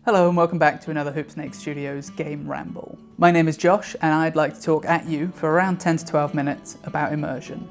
Hello and welcome back to another Hoopsnake Studios game ramble. My name is Josh and I'd like to talk at you for around 10 to 12 minutes about immersion.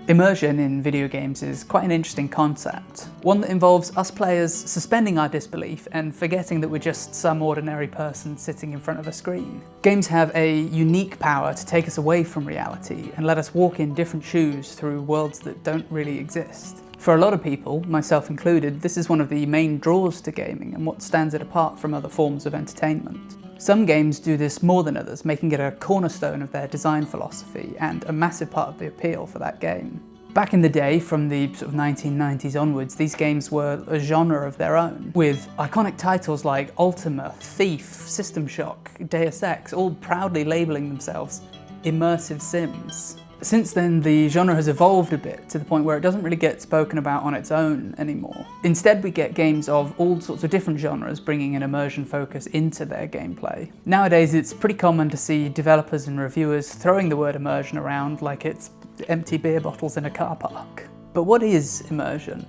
Immersion in video games is quite an interesting concept, one that involves us players suspending our disbelief and forgetting that we're just some ordinary person sitting in front of a screen. Games have a unique power to take us away from reality and let us walk in different shoes through worlds that don't really exist. For a lot of people, myself included, this is one of the main draws to gaming and what stands it apart from other forms of entertainment. Some games do this more than others, making it a cornerstone of their design philosophy and a massive part of the appeal for that game. Back in the day, from the sort of 1990s onwards, these games were a genre of their own, with iconic titles like Ultima, Thief, System Shock, Deus Ex, all proudly labelling themselves immersive sims. Since then, the genre has evolved a bit to the point where it doesn't really get spoken about on its own anymore. Instead, we get games of all sorts of different genres bringing an immersion focus into their gameplay. Nowadays, it's pretty common to see developers and reviewers throwing the word immersion around like it's empty beer bottles in a car park. But what is immersion?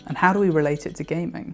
And how do we relate it to gaming?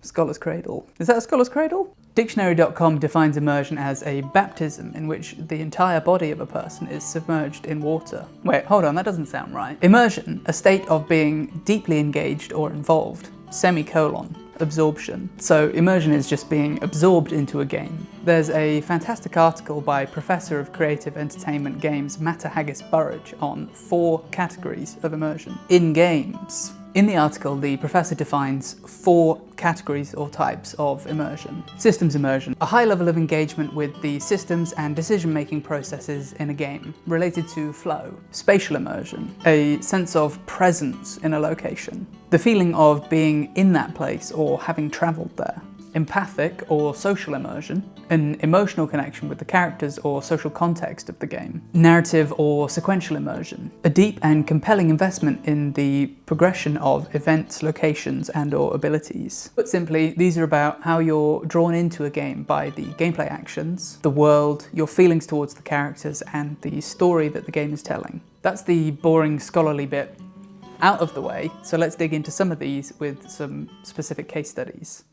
Scholar's Cradle. Is that a Scholar's Cradle? Dictionary.com defines immersion as a baptism in which the entire body of a person is submerged in water. Wait, hold on, that doesn't sound right. Immersion, a state of being deeply engaged or involved, semicolon, absorption. So immersion is just being absorbed into a game. There's a fantastic article by Professor of Creative Entertainment Games Matta Haggis-Burrage on 4 categories of immersion in games. In the article, the professor defines 4 categories or types of immersion. Systems immersion, a high level of engagement with the systems and decision-making processes in a game, related to flow. Spatial immersion, a sense of presence in a location, the feeling of being in that place or having travelled there. Empathic or social immersion, an emotional connection with the characters or social context of the game. Narrative or sequential immersion, a deep and compelling investment in the progression of events, locations, and/or abilities. Put simply, these are about how you're drawn into a game by the gameplay actions, the world, your feelings towards the characters, and the story that the game is telling. That's the boring scholarly bit out of the way, so let's dig into some of these with some specific case studies.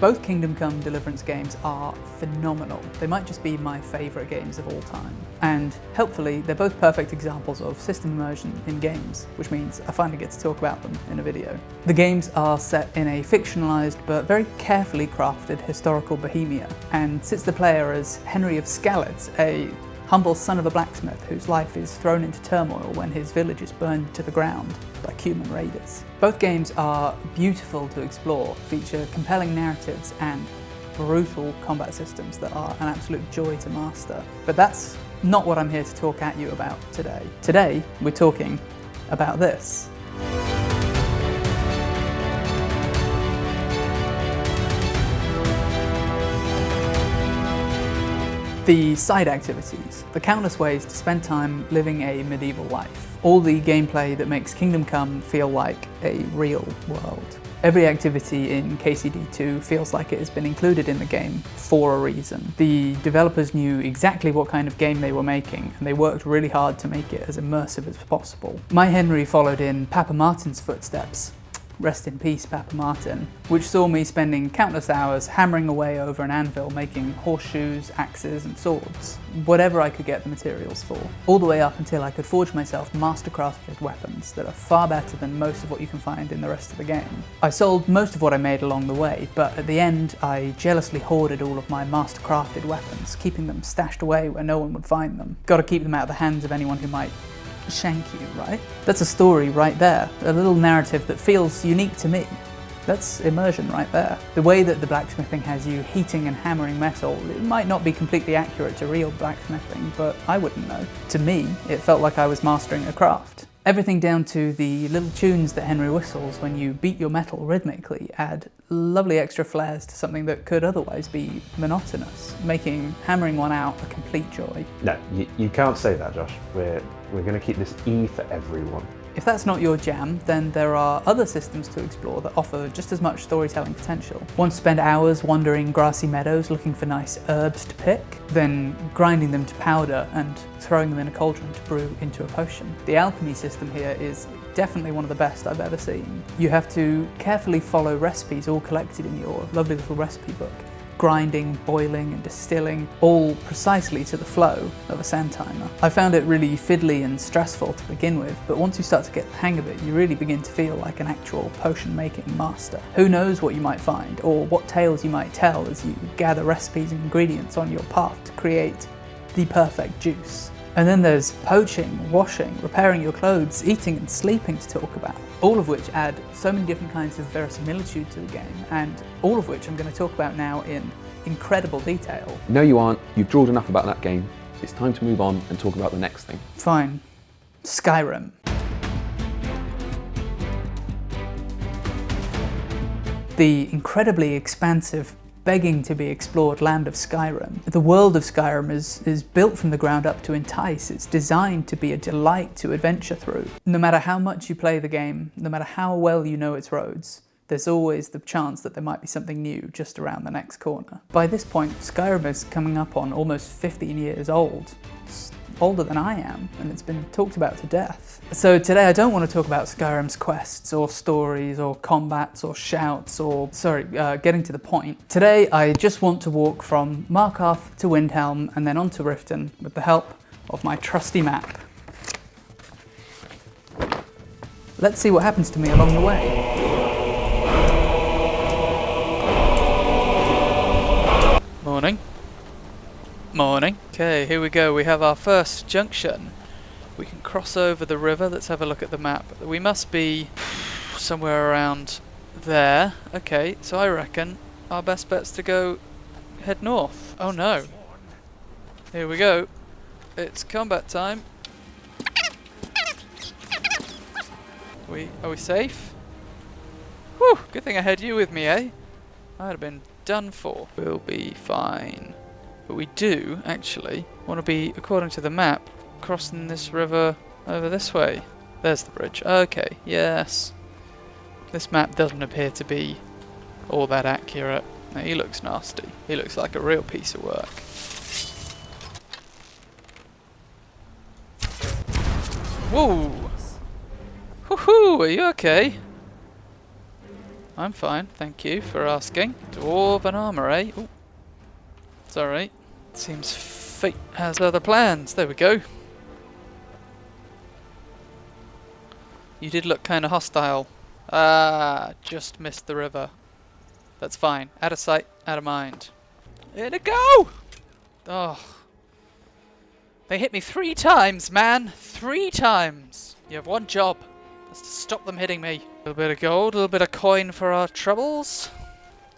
Both Kingdom Come Deliverance games are phenomenal. They might just be my favourite games of all time. And helpfully, they're both perfect examples of system immersion in games, which means I finally get to talk about them in a video. The games are set in a fictionalised but very carefully crafted historical Bohemia, and sits the player as Henry of Skalitz, a humble son of a blacksmith whose life is thrown into turmoil when his village is burned to the ground by Cuman raiders. Both games are beautiful to explore, feature compelling narratives and brutal combat systems that are an absolute joy to master. But that's not what I'm here to talk at you about today. Today, we're talking about this. The side activities, the countless ways to spend time living a medieval life. All the gameplay that makes Kingdom Come feel like a real world. Every activity in KCD2 feels like it has been included in the game for a reason. The developers knew exactly what kind of game they were making, and they worked really hard to make it as immersive as possible. My Henry followed in Papa Martin's footsteps. Rest in peace, Papa Martin, which saw me spending countless hours hammering away over an anvil making horseshoes, axes and swords, whatever I could get the materials for, all the way up until I could forge myself mastercrafted weapons that are far better than most of what you can find in the rest of the game. I sold most of what I made along the way, but at the end I jealously hoarded all of my mastercrafted weapons, keeping them stashed away where no one would find them. Gotta keep them out of the hands of anyone who might shank you, right? That's a story right there, a little narrative that feels unique to me. That's immersion right there. The way that the blacksmithing has you heating and hammering metal, it might not be completely accurate to real blacksmithing, but I wouldn't know. To me, it felt like I was mastering a craft. Everything down to the little tunes that Henry whistles when you beat your metal rhythmically add lovely extra flares to something that could otherwise be monotonous, making hammering one out a complete joy. No, you can't say that, Josh. We're going to keep this E for everyone. If that's not your jam, then there are other systems to explore that offer just as much storytelling potential. Want to spend hours wandering grassy meadows looking for nice herbs to pick, then grinding them to powder and throwing them in a cauldron to brew into a potion. The alchemy system here is definitely one of the best I've ever seen. You have to carefully follow recipes all collected in your lovely little recipe book, grinding, boiling and distilling, all precisely to the flow of a sand timer. I found it really fiddly and stressful to begin with, but once you start to get the hang of it, you really begin to feel like an actual potion making master. Who knows what you might find, or what tales you might tell as you gather recipes and ingredients on your path to create the perfect juice. And then there's poaching, washing, repairing your clothes, eating and sleeping to talk about, all of which add so many different kinds of verisimilitude to the game, and all of which I'm going to talk about now in incredible detail. No, you aren't. You've drawled enough about that game. It's time to move on and talk about the next thing. Fine. Skyrim. The incredibly expansive, begging to be explored land of Skyrim. The world of Skyrim is built from the ground up to entice. It's designed to be a delight to adventure through. No matter how much you play the game, no matter how well you know its roads, there's always the chance that there might be something new just around the next corner. By this point, Skyrim is coming up on almost 15 years old. It's older than I am, and it's been talked about to death. So today I don't want to talk about Skyrim's quests or stories or combats or shouts or, getting to the point. Today I just want to walk from Markarth to Windhelm and then on to Riften with the help of my trusty map. Let's see what happens to me along the way. Morning. Morning. Okay, here we go. We have our first junction. We can cross over the river. Let's have a look at the map. We must be somewhere around there. Okay, so I reckon our best bet's to head north. Oh no. Here we go. It's combat time. Are we safe? Whew, good thing I had you with me, eh? I'd have been done for. We'll be fine. But we do, actually, want to be, according to the map, crossing this river over this way. There's the bridge. Okay, yes. This map doesn't appear to be all that accurate. No, he looks nasty. He looks like a real piece of work. Whoa! Woohoo! Are you okay? I'm fine, thank you for asking. Dwarven armour, eh? Ooh. It's alright. Seems fate has other plans. There we go. You did look kind of hostile. Ah, just missed the river. That's fine. Out of sight, out of mind. Here to go! Oh. They hit me 3 times, man! 3 times! You have one job. That's to stop them hitting me. A little bit of gold, a little bit of coin for our troubles.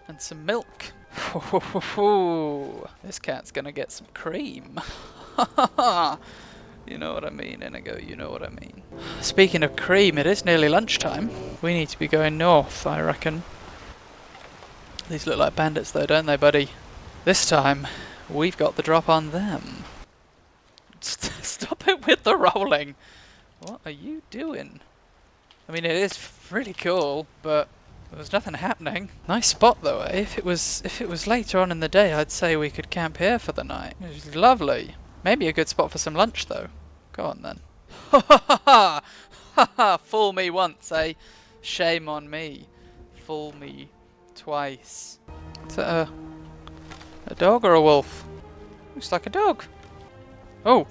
And some milk. This cat's gonna get some cream. You know what I mean, Inigo, you know what I mean. Speaking of cream, it is nearly lunchtime. We need to be going north, I reckon. These look like bandits though, don't they, buddy? This time, we've got the drop on them. Stop it with the rolling. What are you doing? I mean, it is really cool, but there was nothing happening. Nice spot though, eh? If it was later on in the day, I'd say we could camp here for the night. It was lovely. Maybe a good spot for some lunch though. Go on then. Ha ha ha ha! Ha ha! Fool me once, eh? Shame on me. Fool me twice. Is that a dog or a wolf? Looks like a dog. Oh!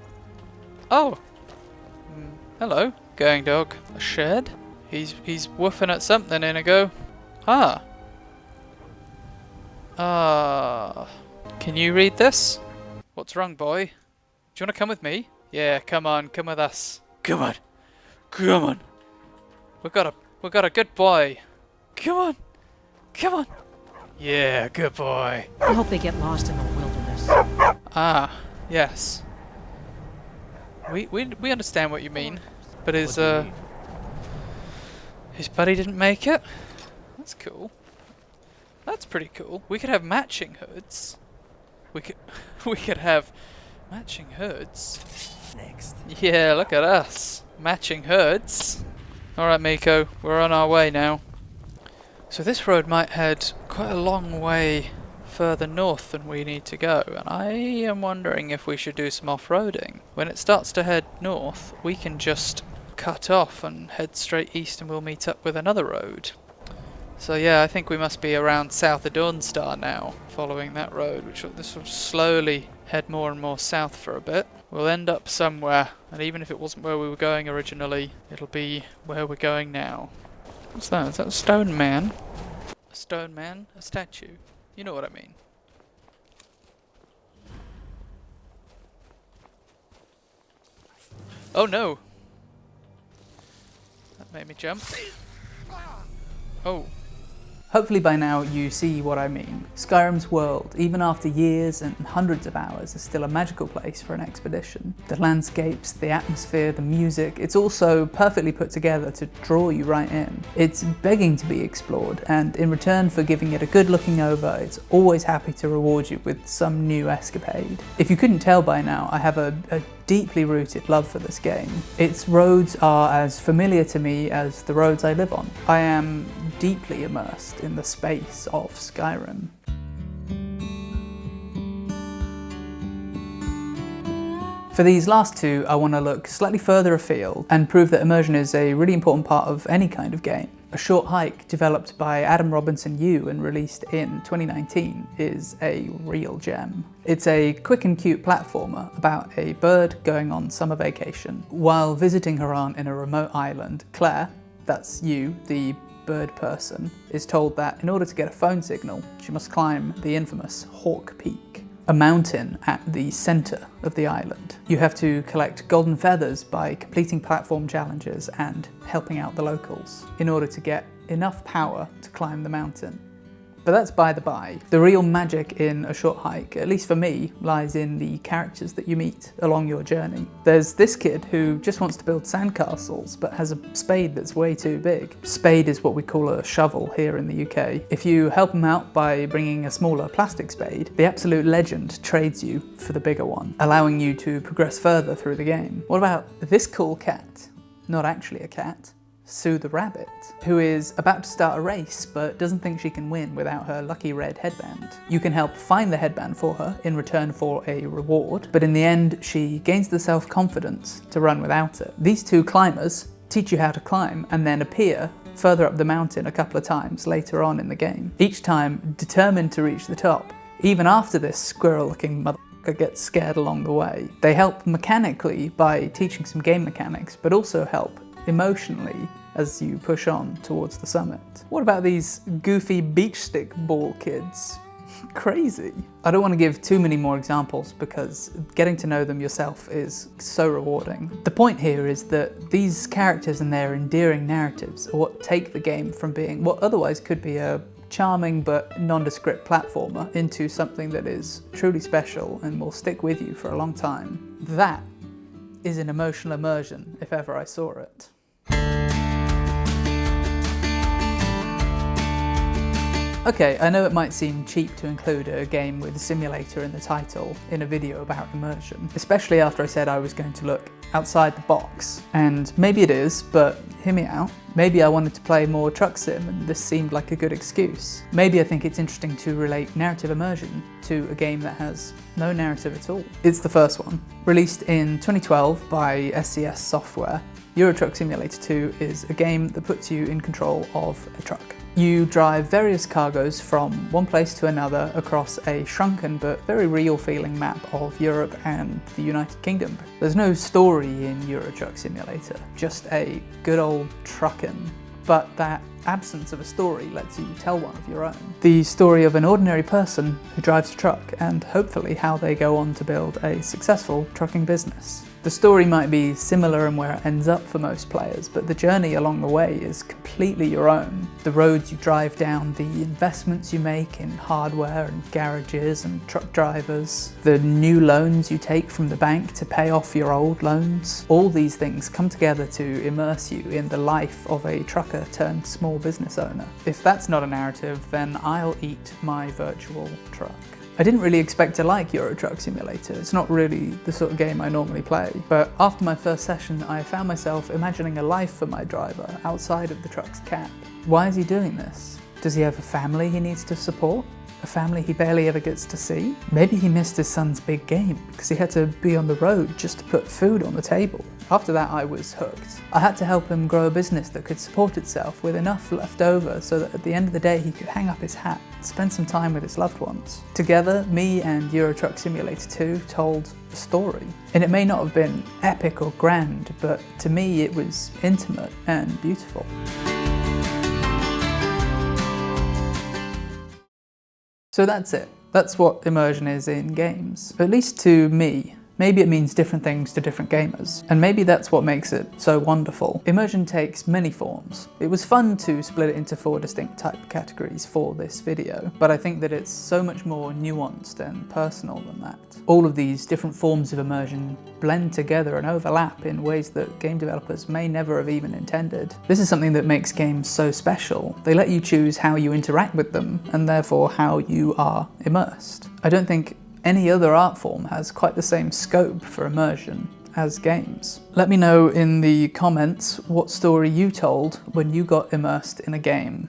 Oh! Hello, going dog. A shed? He's woofing at something, Inigo. Ah. Ah. Can you read this? What's wrong, boy? Do you want to come with me? Yeah, come on, come with us. Come on. Come on. We got a good boy. Come on. Come on. Yeah, good boy. I hope they get lost in the wilderness. Ah, yes. We understand what you mean. But his buddy didn't make it? That's cool. That's pretty cool. We could have matching hoods. We could have matching hoods. Next. Yeah, look at us. Matching hoods. Alright, Miko, we're on our way now. So this road might head quite a long way further north than we need to go, and I am wondering if we should do some off-roading. When it starts to head north, we can just cut off and head straight east and we'll meet up with another road. So yeah, I think we must be around south of Dawnstar now, following that road, which this will slowly head more and more south for a bit. We'll end up somewhere, and even if it wasn't where we were going originally, it'll be where we're going now. What's that? Is that a stone man? A stone man? A statue? You know what I mean. Oh no! That made me jump. Oh. Hopefully by now you see what I mean. Skyrim's world, even after years and hundreds of hours, is still a magical place for an expedition. The landscapes, the atmosphere, the music, it's all so perfectly put together to draw you right in. It's begging to be explored, and in return for giving it a good looking over, it's always happy to reward you with some new escapade. If you couldn't tell by now, I have a deeply rooted love for this game. Its roads are as familiar to me as the roads I live on. I am deeply immersed in the space of Skyrim. For these last two, I want to look slightly further afield and prove that immersion is a really important part of any kind of game. A Short Hike, developed by Adam Robinson Yu and released in 2019, is a real gem. It's a quick and cute platformer about a bird going on summer vacation. While visiting her aunt in a remote island, Claire, that's you, the bird person, is told that in order to get a phone signal, she must climb the infamous Hawk Peak, a mountain at the centre of the island. You have to collect golden feathers by completing platform challenges and helping out the locals in order to get enough power to climb the mountain. But that's by the by. The real magic in A Short Hike, at least for me, lies in the characters that you meet along your journey. There's this kid who just wants to build sandcastles, but has a spade that's way too big. Spade is what we call a shovel here in the UK. If you help him out by bringing a smaller plastic spade, the absolute legend trades you for the bigger one, allowing you to progress further through the game. What about this cool cat? Not actually a cat. Sue the rabbit, who is about to start a race but doesn't think she can win without her lucky red headband. You can help find the headband for her in return for a reward, but in the end she gains the self-confidence to run without it. These two climbers teach you how to climb and then appear further up the mountain a couple of times later on in the game, each time determined to reach the top, even after this squirrel-looking motherfucker gets scared along the way. They help mechanically by teaching some game mechanics, but also help emotionally as you push on towards the summit. What about these goofy beach stick ball kids? Crazy. I don't want to give too many more examples because getting to know them yourself is so rewarding. The point here is that these characters and their endearing narratives are what take the game from being what otherwise could be a charming but nondescript platformer into something that is truly special and will stick with you for a long time. That is an emotional immersion if ever I saw it. Okay, I know it might seem cheap to include a game with a simulator in the title in a video about immersion, especially after I said I was going to look outside the box. And maybe it is, but hear me out. Maybe I wanted to play more truck sim and this seemed like a good excuse. Maybe I think it's interesting to relate narrative immersion to a game that has no narrative at all. It's the first one. Released in 2012 by SCS Software, Euro Truck Simulator 2 is a game that puts you in control of a truck. You drive various cargoes from one place to another across a shrunken but very real feeling map of Europe and the United Kingdom. There's no story in Euro Truck Simulator, just a good old truckin'. But that absence of a story lets you tell one of your own. The story of an ordinary person who drives a truck and hopefully how they go on to build a successful trucking business. The story might be similar in where it ends up for most players, but the journey along the way is completely your own. The roads you drive down, the investments you make in hardware and garages and truck drivers, the new loans you take from the bank to pay off your old loans. All these things come together to immerse you in the life of a trucker turned small business owner. If that's not a narrative, then I'll eat my virtual truck. I didn't really expect to like Euro Truck Simulator. It's not really the sort of game I normally play. But after my first session, I found myself imagining a life for my driver outside of the truck's cab. Why is he doing this? Does he have a family he needs to support? A family he barely ever gets to see? Maybe he missed his son's big game because he had to be on the road just to put food on the table. After that, I was hooked. I had to help him grow a business that could support itself with enough left over so that at the end of the day he could hang up his hat and spend some time with his loved ones. Together, me and Euro Truck Simulator 2 told a story. And it may not have been epic or grand, but to me it was intimate and beautiful. So that's it. That's what immersion is in games. At least to me. Maybe it means different things to different gamers, and maybe that's what makes it so wonderful. Immersion takes many forms. It was fun to split it into 4 distinct type categories for this video, but I think that it's so much more nuanced and personal than that. All of these different forms of immersion blend together and overlap in ways that game developers may never have even intended. This is something that makes games so special. They let you choose how you interact with them, and therefore how you are immersed. I don't think any other art form has quite the same scope for immersion as games. Let me know in the comments what story you told when you got immersed in a game.